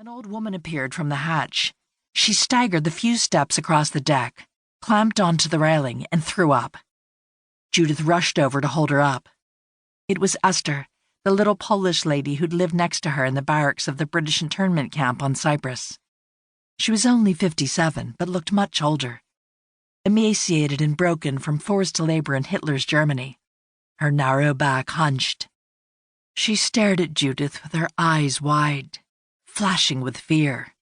An old woman appeared from the hatch. She staggered the few steps across the deck, clamped onto the railing, and threw up. Judith rushed over to hold her up. It was Esther, the little Polish lady who'd lived next to her in the barracks of the British internment camp on Cyprus. She was only 57, but looked much older, emaciated and broken from forced labor in Hitler's Germany, her narrow back hunched. She stared at Judith with her eyes wide, flashing with fear.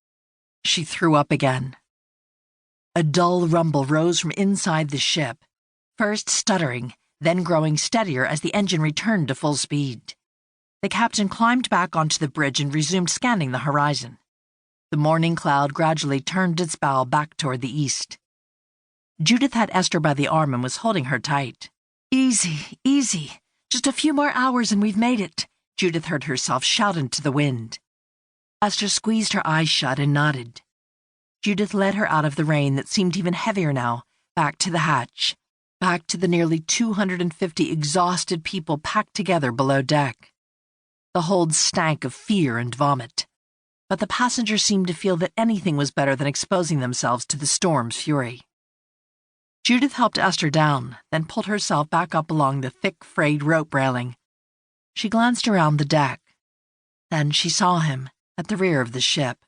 She threw up again. A dull rumble rose from inside the ship, first stuttering, then growing steadier as the engine returned to full speed. The captain climbed back onto the bridge and resumed scanning the horizon. The morning cloud gradually turned its bow back toward the east. Judith had Esther by the arm and was holding her tight. "Easy, easy. Just a few more hours and we've made it," Judith heard herself shout into the wind. Esther squeezed her eyes shut and nodded. Judith led her out of the rain that seemed even heavier now, back to the hatch, back to the nearly 250 exhausted people packed together below deck. The hold stank of fear and vomit, but the passengers seemed to feel that anything was better than exposing themselves to the storm's fury. Judith helped Esther down, then pulled herself back up along the thick, frayed rope railing. She glanced around the deck. Then she saw him, at the rear of the ship.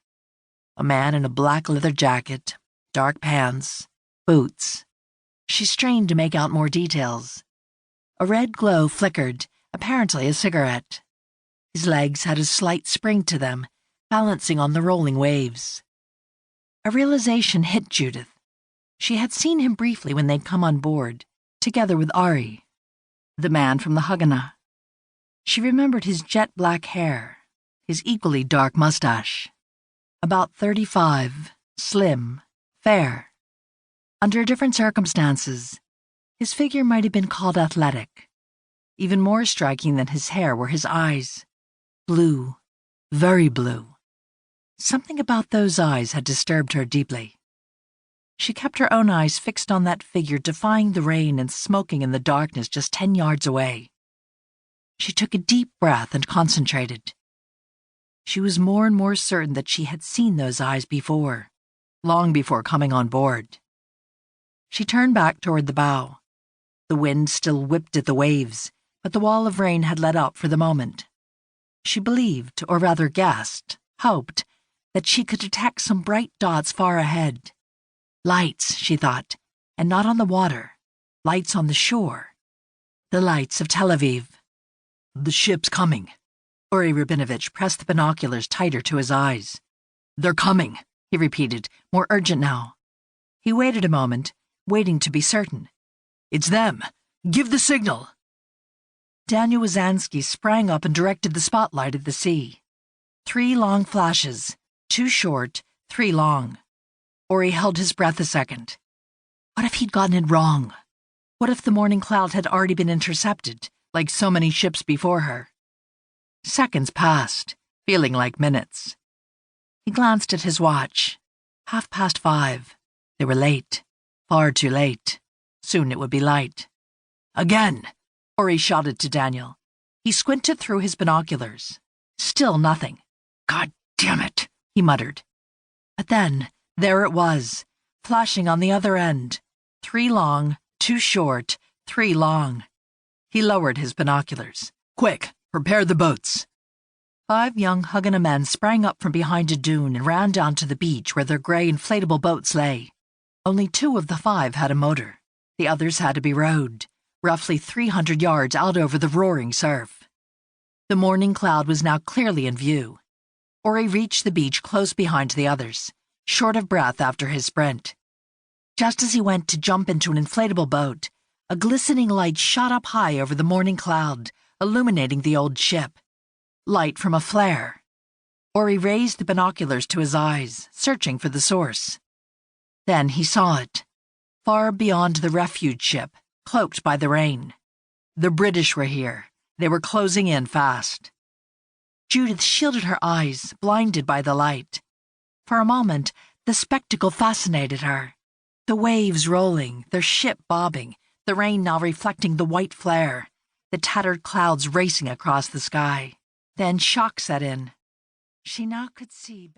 A man in a black leather jacket, dark pants, boots. She strained to make out more details. A red glow flickered, apparently a cigarette. His legs had a slight spring to them, balancing on the rolling waves. A realization hit Judith. She had seen him briefly when they'd come on board, together with Ari, the man from the Haganah. She remembered his jet-black hair, his equally dark mustache. About 35, slim, fair. Under different circumstances, his figure might have been called athletic. Even more striking than his hair were his eyes. Blue, very blue. Something about those eyes had disturbed her deeply. She kept her own eyes fixed on that figure defying the rain and smoking in the darkness just 10 yards away. She took a deep breath and concentrated. She was more and more certain that she had seen those eyes before, long before coming on board. She turned back toward the bow. The wind still whipped at the waves, but the wall of rain had let up for the moment. She believed, or rather guessed, hoped, that she could detect some bright dots far ahead. Lights, she thought, and not on the water. Lights on the shore. The lights of Tel Aviv. "The ship's coming." Uri Rabinovich pressed the binoculars tighter to his eyes. "They're coming," he repeated, more urgent now. He waited a moment, waiting to be certain. "It's them. Give the signal." Daniel Wazansky sprang up and directed the spotlight at the sea. 3 long flashes, 2 short, 3 long. Uri held his breath a second. What if he'd gotten it wrong? What if the morning cloud had already been intercepted, like so many ships before her? Seconds passed, feeling like minutes. He glanced at his watch. 5:30. They were late. Far too late. Soon it would be light. "Again!" Uri shouted to Daniel. He squinted through his binoculars. Still nothing. "God damn it," he muttered. But then, there it was, flashing on the other end. 3 long, 2 short, 3 long. He lowered his binoculars. "Quick, prepare the boats." 5 young Haganah men sprang up from behind a dune and ran down to the beach where their gray inflatable boats lay. Only 2 of the 5 had a motor. The others had to be rowed, roughly 300 yards out over the roaring surf. The morning cloud was now clearly in view. Uri reached the beach close behind the others, short of breath after his sprint. Just as he went to jump into an inflatable boat, a glistening light shot up high over the morning cloud, illuminating the old ship. Light from a flare. Uri raised the binoculars to his eyes, searching for the source. Then he saw it, far beyond the refuge ship, cloaked by the rain. The British were here. They were closing in fast. Judith shielded her eyes, blinded by the light. For a moment, the spectacle fascinated her. The waves rolling, their ship bobbing, the rain now reflecting the white flare, the tattered clouds racing across the sky. Then shock set in. She now could see